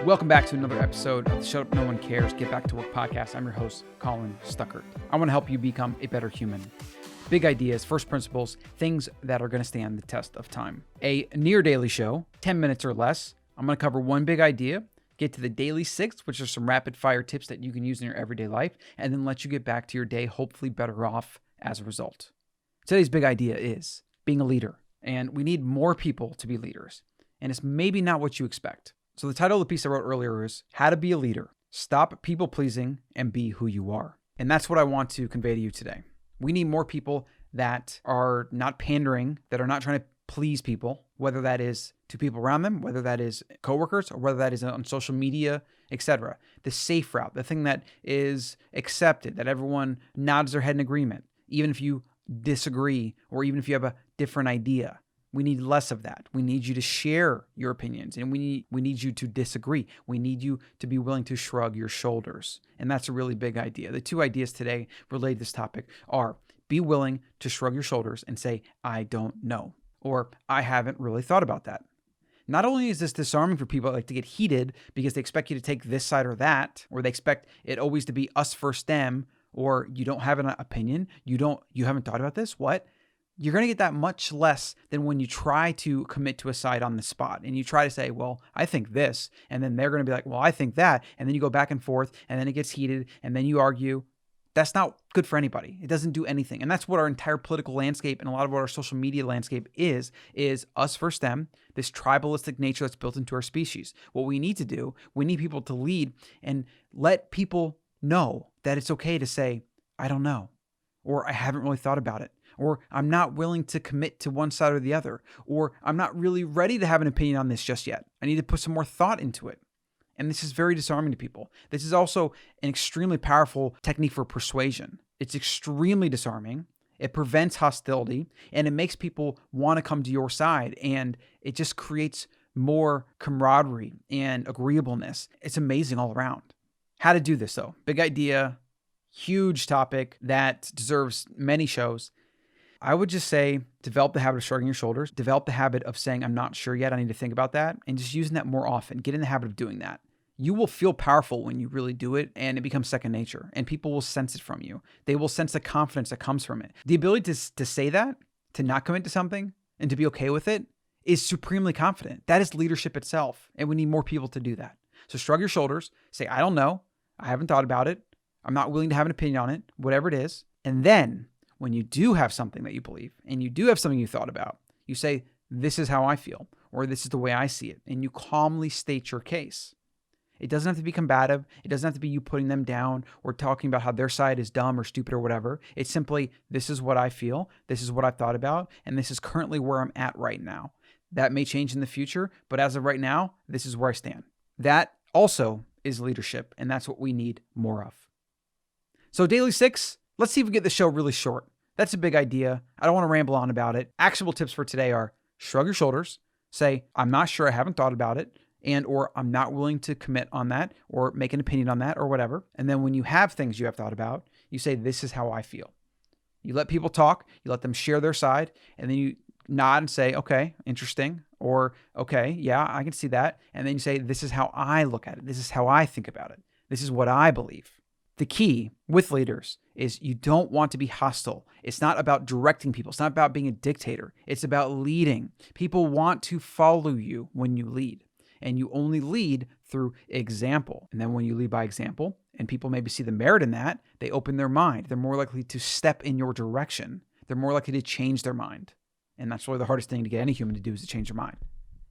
Welcome back to another episode of the Shut Up No One Cares Get Back to Work podcast. I'm your host, Colin Stuckert. I want to help you become a better human. Big ideas, first principles, things that are going to stand the test of time. A near daily show, 10 minutes or less. I'm going to cover one big idea, get to the daily 6, which are some rapid fire tips that you can use in your everyday life, and then let you get back to your day, hopefully better off as a result. Today's big idea is being a leader, and we need more people to be leaders. And it's maybe not what you expect. So the title of the piece I wrote earlier is How to Be a Leader. Stop people pleasing and be who you are. And that's what I want to convey to you today. We need more people that are not pandering, that are not trying to please people, whether that is to people around them, whether that is coworkers, or whether that is on social media, etc. The safe route, the thing that is accepted, that everyone nods their head in agreement, even if you disagree or even if you have a different idea. We need less of that. We need you to share your opinions, and we need you to disagree. We need you to be willing to shrug your shoulders. And that's a really big idea. The two ideas today related to this topic are be willing to shrug your shoulders and say, I don't know, or I haven't really thought about that. Not only is this disarming for people that like to get heated because they expect you to take this side or that, or they expect it always to be us first them, or you don't have an opinion, you haven't thought about this, what? You're going to get that much less than when you try to commit to a side on the spot and you try to say, well, I think this, and then they're going to be like, well, I think that. And then you go back and forth and then it gets heated and then you argue. That's not good for anybody. It doesn't do anything. And that's what our entire political landscape and a lot of what our social media landscape is us versus them, this tribalistic nature that's built into our species. What we need to do, we need people to lead and let people know that it's okay to say, I don't know, or I haven't really thought about it. Or I'm not willing to commit to one side or the other, or I'm not really ready to have an opinion on this just yet. I need to put some more thought into it. And this is very disarming to people. This is also an extremely powerful technique for persuasion. It's extremely disarming. It prevents hostility, and it makes people want to come to your side, and it just creates more camaraderie and agreeableness. It's amazing all around. How to do this though? Big idea, huge topic that deserves many shows. I would just say develop the habit of shrugging your shoulders, develop the habit of saying, I'm not sure yet, I need to think about that, and just using that more often. Get in the habit of doing that. You will feel powerful when you really do it, and it becomes second nature, and people will sense it from you. They will sense the confidence that comes from it. The ability to say that, to not commit to something, and to be okay with it is supremely confident. That is leadership itself, and we need more people to do that. So shrug your shoulders, say, I don't know, I haven't thought about it, I'm not willing to have an opinion on it, whatever it is, and then when you do have something that you believe and you do have something you thought about, you say, this is how I feel, or this is the way I see it. And you calmly state your case. It doesn't have to be combative. It doesn't have to be you putting them down or talking about how their side is dumb or stupid or whatever. It's simply, this is what I feel. This is what I've thought about. And this is currently where I'm at right now. That may change in the future, but as of right now, this is where I stand. That also is leadership. And that's what we need more of. So daily 6, let's see if we get the show really short. That's a big idea. I don't want to ramble on about it. Actionable tips for today are shrug your shoulders, say, I'm not sure, I haven't thought about it, and or I'm not willing to commit on that or make an opinion on that or whatever. And then when you have things you have thought about, you say, this is how I feel. You let people talk, you let them share their side, and then you nod and say, okay, interesting, or okay, yeah, I can see that. And then you say, this is how I look at it. This is how I think about it. This is what I believe. The key with leaders is you don't want to be hostile. It's not about directing people. It's not about being a dictator. It's about leading. People want to follow you when you lead, and you only lead through example. And then when you lead by example, and people maybe see the merit in that, they open their mind. They're more likely to step in your direction. They're more likely to change their mind. And that's really the hardest thing to get any human to do is to change their mind.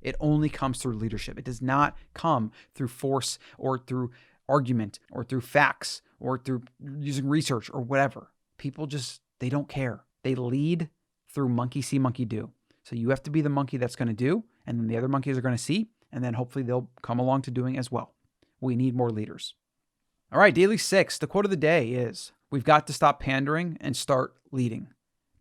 It only comes through leadership. It does not come through force or through argument or through facts or through using research or whatever. People just, they don't care. They lead through monkey see, monkey do. So you have to be the monkey that's going to do, and then the other monkeys are going to see, and then hopefully they'll come along to doing as well. We need more leaders. All right, daily 6, the quote of the day is, we've got to stop pandering and start leading.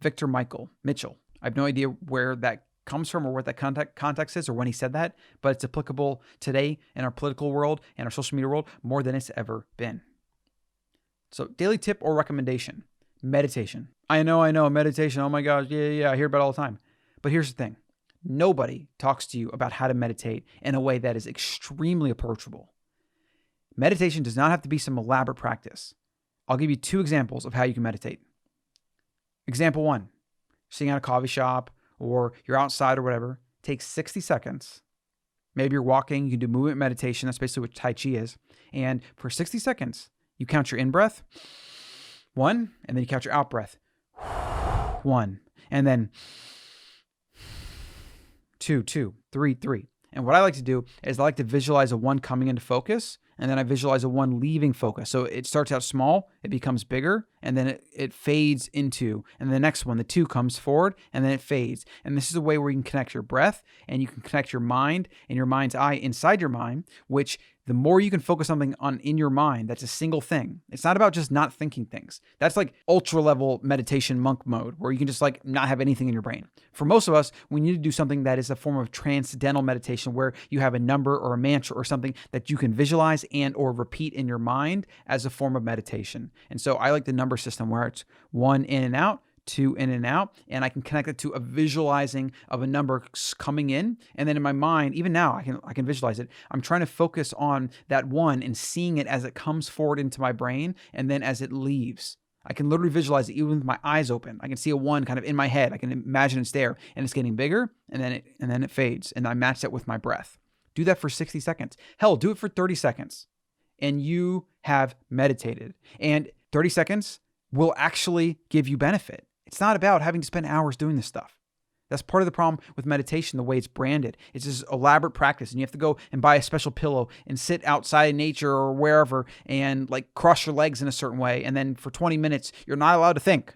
Victor Mitchell. I have no idea where that comes from or what that context is or when he said that, but it's applicable today in our political world and our social media world more than it's ever been. So daily tip or recommendation, meditation. I know, meditation. Oh my gosh. Yeah. I hear about it all the time. But here's the thing. Nobody talks to you about how to meditate in a way that is extremely approachable. Meditation does not have to be some elaborate practice. I'll give you 2 examples of how you can meditate. Example 1, sitting at a coffee shop or you're outside or whatever, take 60 seconds. Maybe you're walking, you can do movement meditation. That's basically what Tai Chi is. And for 60 seconds, you count your in-breath, 1, and then you count your out-breath, 1, and then 2, 2, 3, 3. And what I like to do is I like to visualize a 1 coming into focus, and then I visualize a 1 leaving focus. So it starts out small, it becomes bigger, and then it fades into, and the next one, the 2 comes forward, and then it fades. And this is a way where you can connect your breath, and you can connect your mind and your mind's eye inside your mind, which the more you can focus something on in your mind, that's a single thing. It's not about just not thinking things. That's like ultra level meditation monk mode, where you can just like not have anything in your brain. For most of us, we need to do something that is a form of transcendental meditation, where you have a number or a mantra or something that you can visualize and or repeat in your mind as a form of meditation. And so I like the number system where it's 1 in and out, 2 in and out, and I can connect it to a visualizing of a number coming in, and then in my mind, even now I can visualize it. I'm trying to focus on that 1 and seeing it as it comes forward into my brain, and then as it leaves. I can literally visualize it even with my eyes open. I can see a 1 kind of in my head. I can imagine it's there, and it's getting bigger, and then it fades, and I match that with my breath. Do that for 60 seconds. Hell, do it for 30 seconds, and you have meditated. And 30 seconds will actually give you benefit. It's not about having to spend hours doing this stuff. That's part of the problem with meditation, the way it's branded. It's this elaborate practice, and you have to go and buy a special pillow and sit outside in nature or wherever and like cross your legs in a certain way. And then for 20 minutes, you're not allowed to think.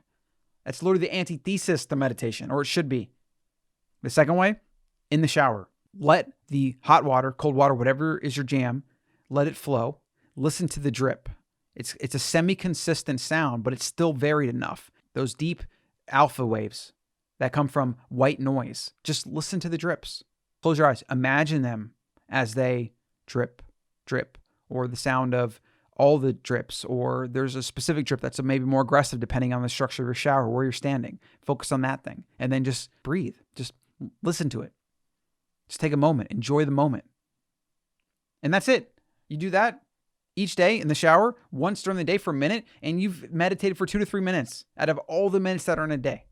That's literally the antithesis to meditation, or it should be. The second way, in the shower. Let the hot water, cold water, whatever is your jam, let it flow. Listen to the drip. It's a semi-consistent sound, but it's still varied enough. Those deep alpha waves that come from white noise. Just listen to the drips. Close your eyes. Imagine them as they drip, drip, or the sound of all the drips, or there's a specific drip that's maybe more aggressive depending on the structure of your shower, where you're standing. Focus on that thing, and then just breathe. Just listen to it. Just take a moment. Enjoy the moment. And that's it. You do that each day in the shower, once during the day for a minute, and you've meditated for 2 to 3 minutes out of all the minutes that are in a day.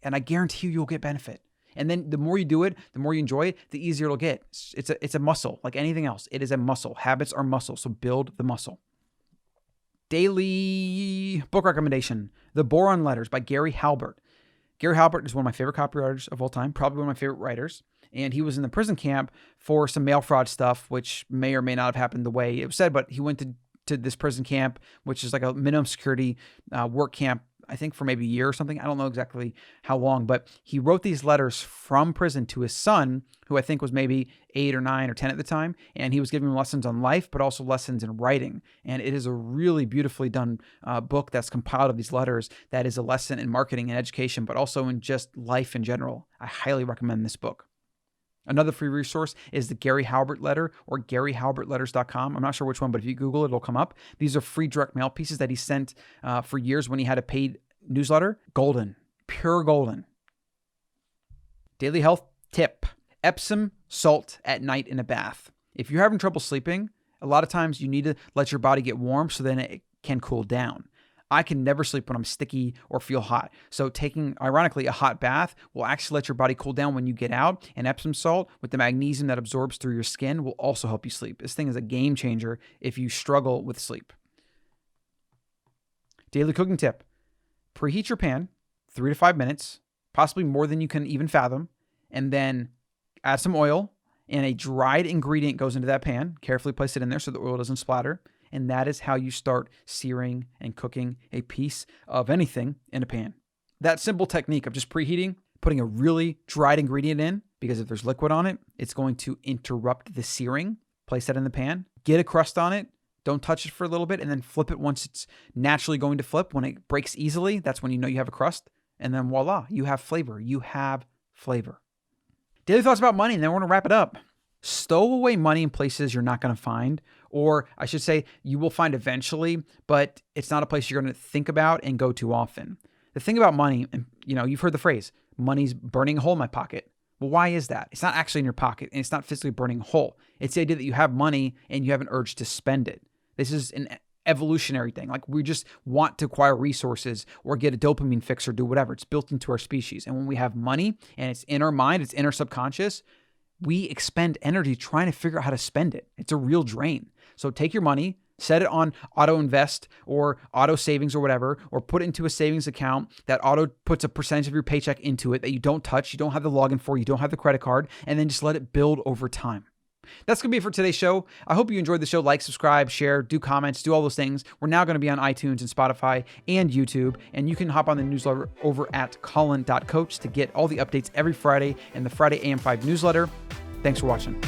And I guarantee you'll get benefit. And then the more you do it, the more you enjoy it, the easier it'll get. It's a muscle, like anything else. It is a muscle. Habits are muscle, so build the muscle. Daily book recommendation, The Boron Letters by Gary Halbert. Gary Halbert is one of my favorite copywriters of all time, probably one of my favorite writers. And he was in the prison camp for some mail fraud stuff, which may or may not have happened the way it was said, but he went to this prison camp, which is like a minimum security work camp, I think for maybe a year or something. I don't know exactly how long, but he wrote these letters from prison to his son, who I think was maybe 8 or 9 or 10 at the time. And he was giving him lessons on life, but also lessons in writing. And it is a really beautifully done book that's compiled of these letters that is a lesson in marketing and education, but also in just life in general. I highly recommend this book. Another free resource is the Gary Halbert letter, or GaryHalbertLetters.com. I'm not sure which one, but if you Google it, it'll come up. These are free direct mail pieces that he sent for years when he had a paid newsletter. Golden, pure golden. Daily health tip: Epsom salt at night in a bath. If you're having trouble sleeping, a lot of times you need to let your body get warm so then it can cool down. I can never sleep when I'm sticky or feel hot. So taking, ironically, a hot bath will actually let your body cool down when you get out. And Epsom salt with the magnesium that absorbs through your skin will also help you sleep. This thing is a game changer if you struggle with sleep. Daily cooking tip: preheat your pan 3 to 5 minutes, possibly more than you can even fathom, and then add some oil, and a dried ingredient goes into that pan. Carefully place it in there so the oil doesn't splatter. And that is how you start searing and cooking a piece of anything in a pan. That simple technique of just preheating, putting a really dried ingredient in, because if there's liquid on it, it's going to interrupt the searing. Place that in the pan, get a crust on it, don't touch it for a little bit, and then flip it once it's naturally going to flip. When it breaks easily, that's when you know you have a crust. And then voila, you have flavor. You have flavor. Daily thoughts about money, and then we're going to wrap it up. Stow away money in places you're not going to find, or I should say you will find eventually, but it's not a place you're going to think about and go too often. The thing about money, and you've heard the phrase, money's burning a hole in my pocket. Well, why is that? It's not actually in your pocket and it's not physically burning a hole. It's the idea that you have money and you have an urge to spend it. This is an evolutionary thing. Like we just want to acquire resources or get a dopamine fix or do whatever. It's built into our species. And when we have money and it's in our mind, it's in our subconscious, we expend energy trying to figure out how to spend it. It's a real drain. So take your money, set it on auto invest or auto savings or whatever, or put it into a savings account that auto puts a percentage of your paycheck into it that you don't touch, you don't have the login for, you don't have the credit card, and then just let it build over time. That's going to be it for today's show. I hope you enjoyed the show. Like, subscribe, share, do comments, do all those things. We're now going to be on iTunes and Spotify and YouTube, and you can hop on the newsletter over at colin.coach to get all the updates every Friday in the Friday AM5 newsletter. Thanks for watching.